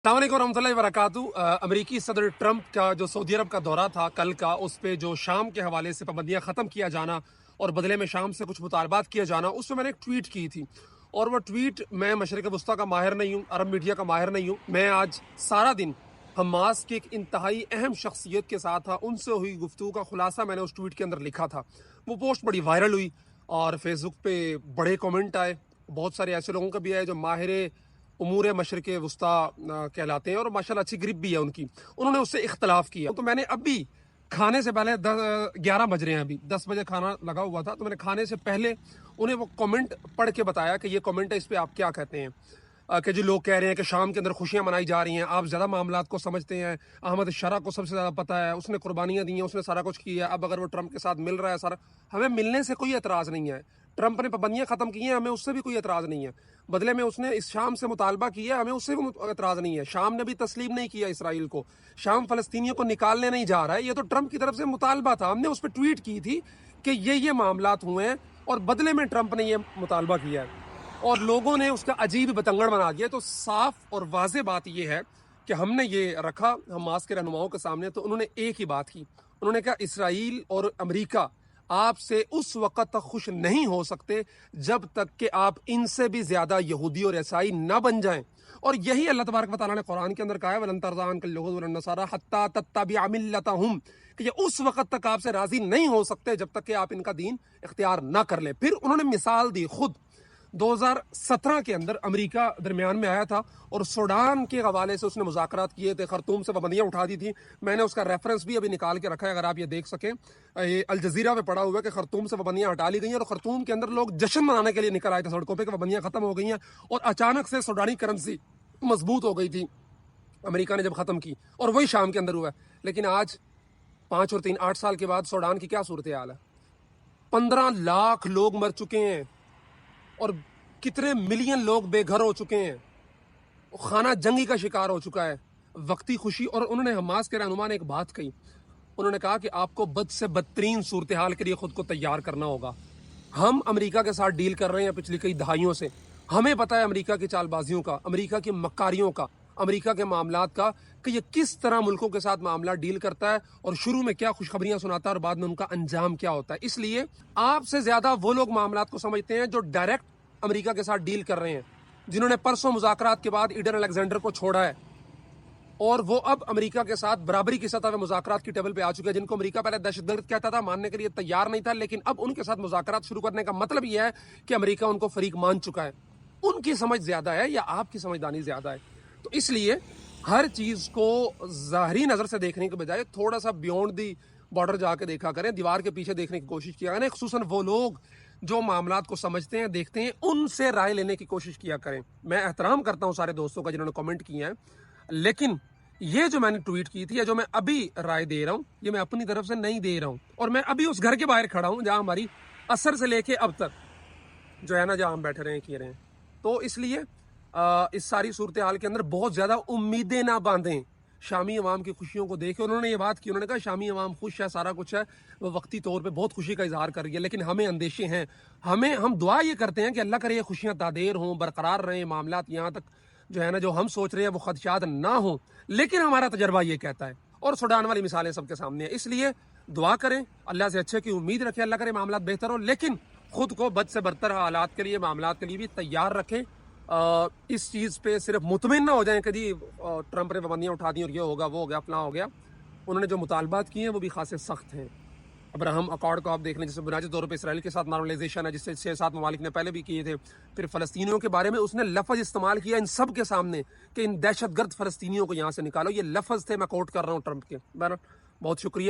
अस्सलाम वालेकुम रहमतुल्लाहि व बरकातुहू। अमेरिकी सदर ट्रंप का जो सऊदी अरब का दौरा था कल का, उस पे जो शाम के हवाले से पाबंदियां ख़त्म किया जाना और बदले में शाम से कुछ मुतालबात किया जाना, उसमें मैंने एक ट्वीट की थी। और वो ट्वीट, मैं मशरिक़ वस्ता का माहिर नहीं हूँ, अरब मीडिया का माहिर नहीं हूँ। मैं आज सारा दिन हमास की एक इंतहाई अहम शख्सियत के साथ था, उनसे हुई गुफ्तगू का खुलासा मैंने उस ट्वीट के अंदर लिखा था। वो पोस्ट बड़ी वायरल हुई और फेसबुक पे बड़े कमेंट आए। बहुत सारे ऐसे लोगों का भी आए जो माहिर उमूर मशरिक़ वस्ता कहलाते हैं और माशाल्लाह अच्छी ग्रिप भी है उनकी। उन्होंने उससे इख्तलाफ किया। तो मैंने अभी खाने से पहले 11 बज रहे हैं, अभी 10 बजे खाना लगा हुआ था, तो मैंने खाने से पहले उन्हें वो कमेंट पढ़ के बताया कि ये कमेंट है, इस पर आप क्या कहते हैं। कि जो लोग कह रहे हैं कि शाम के अंदर खुशियां मनाई जा रही हैं, आप ज़्यादा मामलात को समझते हैं, अहमद शरा को सबसे ज़्यादा पता है, उसने कुर्बानियां दी हैं, उसने सारा कुछ किया है, अब अगर वो ट्रंप के साथ मिल रहा है सारा, हमें मिलने से कोई एतराज़ नहीं है। ट्रंप ने पाबंदियां ख़त्म की हैं, हमें उससे भी कोई एतराज़ नहीं है। बदले में उसने इस शाम से मुतालबा किया, हमें उससे भी एतराज़ नहीं है। शाम ने भी तस्लीम नहीं किया इसराइल को, शाम फ़लस्तीनियों को निकालने नहीं जा रहा है, ये तो ट्रंप की तरफ से मुतालबा था। हमने उस पर ट्वीट की थी कि ये मामलात हुए हैं और बदले में ट्रंप ने ये मुतालबा किया है और लोगों ने उसका अजीब बतंगड़ बना दिया। तो साफ और वाज़ेह बात यह है कि हमने ये रखा हमास के रहनुमाओं के सामने, तो उन्होंने एक ही बात की। उन्होंने कहा इसराइल और अमेरिका आपसे उस वक़्त तक खुश नहीं हो सकते जब तक कि आप इनसे भी ज़्यादा यहूदी और ईसाई ना बन जाएं। और यही अल्लाह तबारक व तआला ने कुरान के अंदर कहा है, वलन तरज़ा अन्कल यहूद वलन नसारा हत्ता तत्तबिअ मिल्लतहुम, कि ये उस वक़्त तक आपसे राज़ी नहीं हो सकते जब तक कि आप इनका दीन इख्तियार ना कर ले। फिर उन्होंने मिसाल दी, खुद 2017 के अंदर अमेरिका दरमियान में आया था और सूडान के हवाले से उसने मुज़ाकरात किए थे, खर्तूम से पाबंदियां उठा दी थी। मैंने उसका रेफरेंस भी अभी निकाल के रखा है, अगर आप ये देख सकें। ये अल जज़ीरा पे पड़ा हुआ है कि खर्तूम से पाबंदियां हटा ली गई हैं और खर्तूम के अंदर लोग जश्न मनाने के लिए निकल आए थे सड़कों पर कि पाबंदियां खत्म हो गई हैं। और अचानक से सूडानी करेंसी मजबूत हो गई थी अमेरिका ने जब ख़त्म की, और वही शाम के अंदर हुआ है। लेकिन आज 5 और 3 8 साल के बाद सूडान की क्या सूरत हाल है। 15 लाख लोग मर चुके हैं और कितने मिलियन लोग बेघर हो चुके हैं, खाना जंगी का शिकार हो चुका है। वक्ती खुशी। और उन्होंने हमास के रहनुमा ने एक बात कही, उन्होंने कहा कि आपको बद से बदतरीन सूरत हाल के लिए खुद को तैयार करना होगा। हम अमेरिका के साथ डील कर रहे हैं पिछली कई दहाइयों से, हमें पता है अमेरिका की चालबाजियों का, अमेरिका की मक्कारियों का, अमेरिका के मामलात का, कि ये किस तरह मुल्कों के साथ मामला डील करता है और शुरू में क्या खुशखबरियां सुनाता है और बाद में उनका अंजाम क्या होता है। इसलिए आपसे ज्यादा वो लोग मामलात को समझते हैं जो डायरेक्ट अमेरिका के साथ डील कर रहे हैं, जिन्होंने परसों मुज़ाकरात के बाद ईडन अलेक्जेंडर को छोड़ा है और वो अब अमेरिका के साथ बराबरी की सतह पे मुज़ाकरात की टेबल पे आ चुके हैं। जिनको अमेरिका पहले दहशतगर्द कहता था, मानने के लिए तैयार नहीं था, लेकिन अब उनके साथ मुज़ाकरात शुरू करने का मतलब यह है कि अमेरिका उनको फरीक मान चुका है। उनकी समझ ज्यादा है या आपकी समझदारी ज्यादा है? तो इसलिए हर चीज को ज़ाहरी नजर से देखने के बजाय थोड़ा सा बियॉन्ड दी बॉर्डर जाके देखा करें, दीवार के पीछे देखने की कोशिश किया करें। खुसूसन वो लोग जो मामलात को समझते हैं, देखते हैं, उनसे राय लेने की कोशिश किया करें। मैं एहतराम करता हूं सारे दोस्तों का जिन्होंने कमेंट किए हैं, लेकिन ये जो मैंने ट्वीट की थी या जो मैं अभी राय दे रहा हूं, ये मैं अपनी तरफ से नहीं दे रहा हूं। और मैं अभी उस घर के बाहर खड़ा हूं जहां हमारी असर से लेके अब तक जो है ना, जहां हम बैठे रहे किए रहे हैं। तो इसलिए इस सारी सूरत हाल के अंदर बहुत ज्यादा उम्मीदें ना बांधें शामी अवाम की खुशियों को देखे। उन्होंने ये बात की, उन्होंने कहा शामी अवाम खुश है, सारा कुछ है, वो वक्ती तौर पे बहुत खुशी का इजहार कर रही है, लेकिन हमें अंदेशे हैं। हम दुआ ये करते हैं कि अल्लाह करे ये खुशियां तादेर हों, बरकरार रहें, मामलात यहाँ तक जो है ना, जो हम सोच रहे हैं वो खदशात ना हो। लेकिन हमारा तजर्बा ये कहता है, और सूडान वाली मिसालें सबके सामने है। इसलिए दुआ करें, अल्लाह से अच्छे की उम्मीद रखें, अल्लाह करे मामलात बेहतर हो, लेकिन खुद को बद से बदतर हालात के लिए, मामलात के लिए भी तैयार रखें। इस चीज़ पे सिर्फ मुतमिन ना हो जाएं कि जी ट्रंप ने पाबंदियां उठा दी और ये होगा, वो हो गया, फलां हो गया। उन्होंने जो मुतालबात किए हैं वो भी खासे सख्त हैं। अब्राहम अकॉर्ड को आप देख लें, जिससे बुनियादी तौर पर इसराइल के साथ नॉर्मलाइजेशन है, जिससे 6-7 ममालिक ने पहले भी किए थे। फिर फ़लस्तीनियों के बारे में उसने लफ्ज़ इस्तेमाल किया इन सब के सामने कि इन दहशतगर्द फ़लस्तीनियों को यहाँ से निकालो। ये लफ्ज़ थे, मैं कोट कर रहा हूँ ट्रंप के। बहुत शुक्रिया।